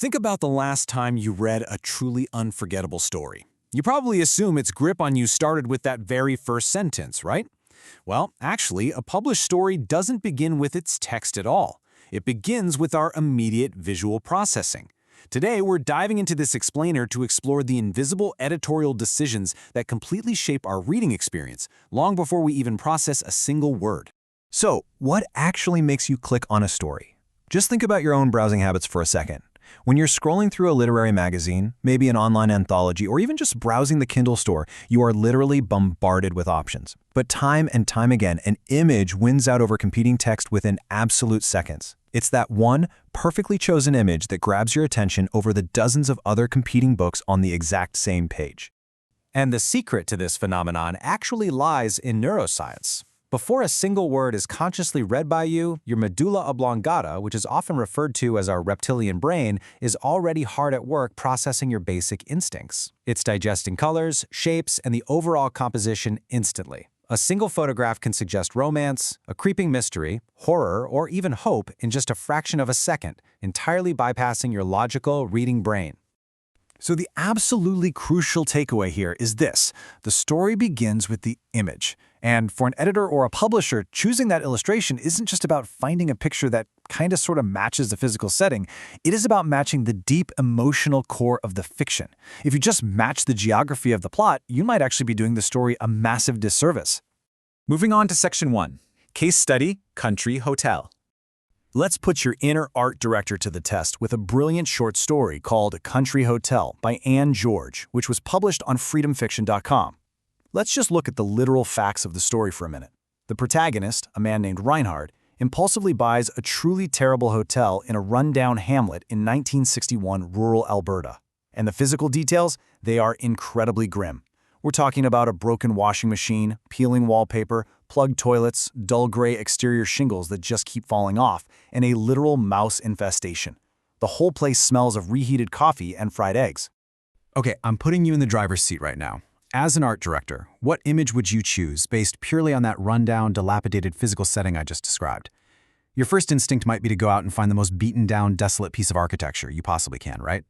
Think about the last time you read a truly unforgettable story. You probably assume its grip on you started with that very first sentence, right? Well, actually, a published story doesn't begin with its text at all. It begins with our immediate visual processing. Today, we're diving into this explainer to explore the invisible editorial decisions that completely shape our reading experience, long before we even process a single word. So, what actually makes you click on a story? Just think about your own browsing habits for a second. When you're scrolling through a literary magazine, maybe an online anthology, or even just browsing the Kindle store, you are literally bombarded with options. But time and time again, an image wins out over competing text within absolute seconds. It's that one perfectly chosen image that grabs your attention over the dozens of other competing books on the exact same page. And the secret to this phenomenon actually lies in neuroscience. Before a single word is consciously read by you, your medulla oblongata, which is often referred to as our reptilian brain, is already hard at work processing your basic instincts. It's digesting colors, shapes, and the overall composition instantly. A single photograph can suggest romance, a creeping mystery, horror, or even hope in just a fraction of a second, entirely bypassing your logical reading brain. So the absolutely crucial takeaway here is this: the story begins with the image. And for an editor or a publisher, choosing that illustration isn't just about finding a picture that kind of sort of matches the physical setting. It is about matching the deep emotional core of the fiction. If you just match the geography of the plot, you might actually be doing the story a massive disservice. Moving on to Section 1. Case Study, Country Hotel. Let's put your inner art director to the test with a brilliant short story called Country Hotel by Anne George, which was published on freedomfiction.com. Let's just look at the literal facts of the story for a minute. The protagonist, a man named Reinhard, impulsively buys a truly terrible hotel in a rundown hamlet in 1961 rural Alberta. And the physical details? They are incredibly grim. We're talking about a broken washing machine, peeling wallpaper, plugged toilets, dull gray exterior shingles that just keep falling off, and a literal mouse infestation. The whole place smells of reheated coffee and fried eggs. Okay, I'm putting you in the driver's seat right now. As an art director, what image would you choose based purely on that rundown, dilapidated physical setting I just described? Your first instinct might be to go out and find the most beaten-down, desolate piece of architecture you possibly can, right?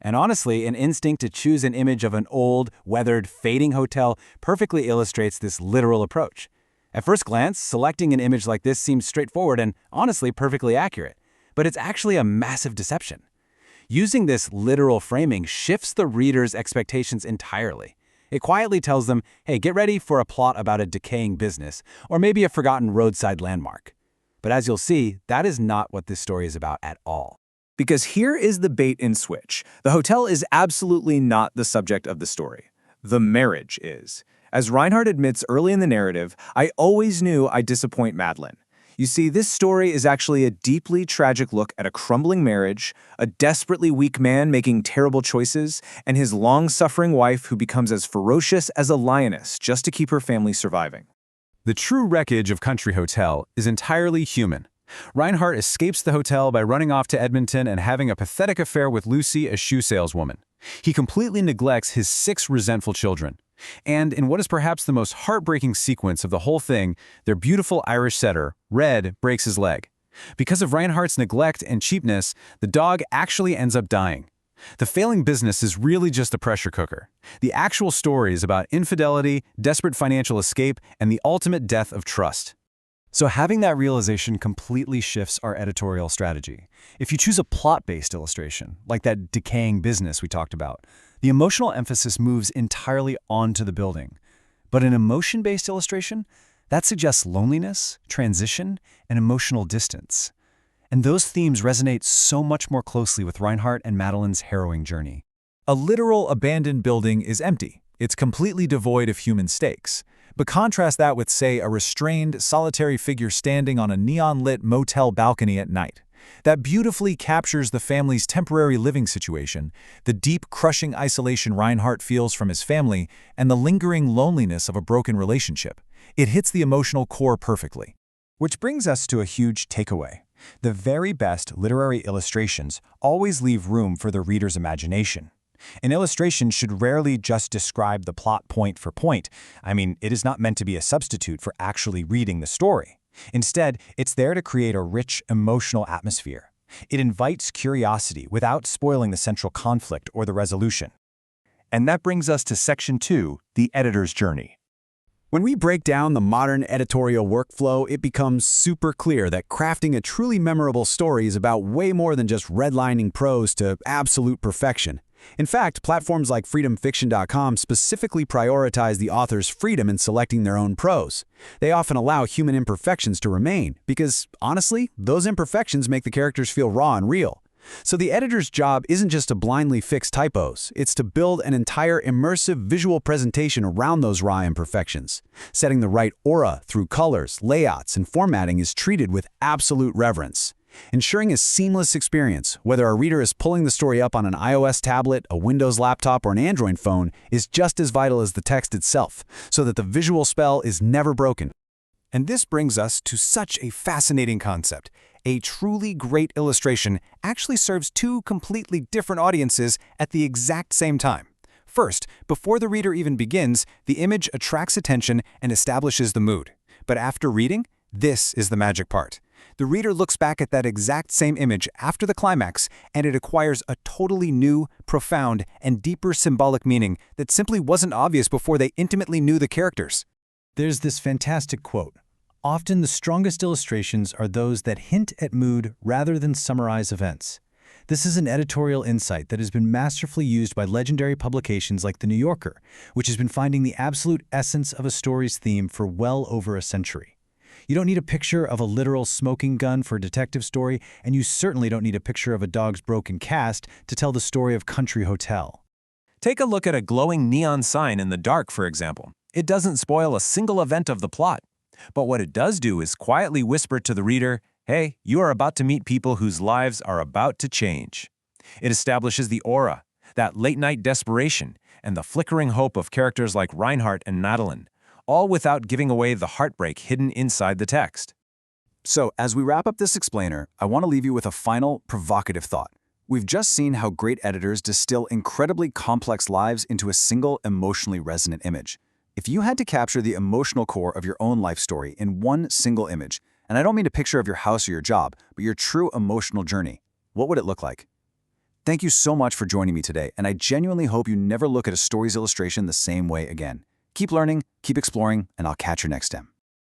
And honestly, an instinct to choose an image of an old, weathered, fading hotel perfectly illustrates this literal approach. At first glance, selecting an image like this seems straightforward and, honestly, perfectly accurate. But it's actually a massive deception. Using this literal framing shifts the reader's expectations entirely. It quietly tells them, hey, get ready for a plot about a decaying business, or maybe a forgotten roadside landmark. But as you'll see, that is not what this story is about at all. Because here is the bait and switch. The hotel is absolutely not the subject of the story. The marriage is. As Reinhard admits early in the narrative, I always knew I'd disappoint Madeline. You see, this story is actually a deeply tragic look at a crumbling marriage, a desperately weak man making terrible choices, and his long-suffering wife who becomes as ferocious as a lioness just to keep her family surviving. The true wreckage of Country Hotel is entirely human. Reinhardt escapes the hotel by running off to Edmonton and having a pathetic affair with Lucy, a shoe saleswoman. He completely neglects his 6 resentful children. And in what is perhaps the most heartbreaking sequence of the whole thing, their beautiful Irish setter, Red, breaks his leg. Because of Reinhardt's neglect and cheapness, the dog actually ends up dying. The failing business is really just a pressure cooker. The actual story is about infidelity, desperate financial escape, and the ultimate death of trust. So having that realization completely shifts our editorial strategy. If you choose a plot-based illustration, like that decaying business we talked about, the emotional emphasis moves entirely onto the building. But an emotion-based illustration, that suggests loneliness, transition, and emotional distance. And those themes resonate so much more closely with Reinhardt and Madeline's harrowing journey. A literal abandoned building is empty. It's completely devoid of human stakes. But contrast that with, say, a restrained, solitary figure standing on a neon-lit motel balcony at night. That beautifully captures the family's temporary living situation, the deep, crushing isolation Reinhardt feels from his family, and the lingering loneliness of a broken relationship. It hits the emotional core perfectly. Which brings us to a huge takeaway. The very best literary illustrations always leave room for the reader's imagination. An illustration should rarely just describe the plot point for point. I mean, it is not meant to be a substitute for actually reading the story. Instead, it's there to create a rich, emotional atmosphere. It invites curiosity without spoiling the central conflict or the resolution. And that brings us to Section 2, the editor's journey. When we break down the modern editorial workflow, it becomes super clear that crafting a truly memorable story is about way more than just redlining prose to absolute perfection. In fact, platforms like freedomfiction.com specifically prioritize the author's freedom in selecting their own prose. They often allow human imperfections to remain because, honestly, those imperfections make the characters feel raw and real. So the editor's job isn't just to blindly fix typos, it's to build an entire immersive visual presentation around those raw imperfections. Setting the right aura through colors, layouts, and formatting is treated with absolute reverence. Ensuring a seamless experience, whether a reader is pulling the story up on an iOS tablet, a Windows laptop, or an Android phone, is just as vital as the text itself, so that the visual spell is never broken. And this brings us to such a fascinating concept. A truly great illustration actually serves two completely different audiences at the exact same time. First, before the reader even begins, the image attracts attention and establishes the mood. But after reading, this is the magic part. The reader looks back at that exact same image after the climax, and it acquires a totally new, profound, and deeper symbolic meaning that simply wasn't obvious before they intimately knew the characters. There's this fantastic quote. Often the strongest illustrations are those that hint at mood rather than summarize events. This is an editorial insight that has been masterfully used by legendary publications like The New Yorker, which has been finding the absolute essence of a story's theme for well over a century. You don't need a picture of a literal smoking gun for a detective story, and you certainly don't need a picture of a dog's broken cast to tell the story of Country Hotel. Take a look at a glowing neon sign in the dark, for example. It doesn't spoil a single event of the plot. But what it does do is quietly whisper to the reader, hey, you are about to meet people whose lives are about to change. It establishes the aura, that late-night desperation, and the flickering hope of characters like Reinhardt and Madeline, all without giving away the heartbreak hidden inside the text. So, as we wrap up this explainer, I want to leave you with a final, provocative thought. We've just seen how great editors distill incredibly complex lives into a single, emotionally resonant image. If you had to capture the emotional core of your own life story in one single image, and I don't mean a picture of your house or your job, but your true emotional journey, what would it look like? Thank you so much for joining me today, and I genuinely hope you never look at a story's illustration the same way again. Keep learning, keep exploring, and I'll catch you next time.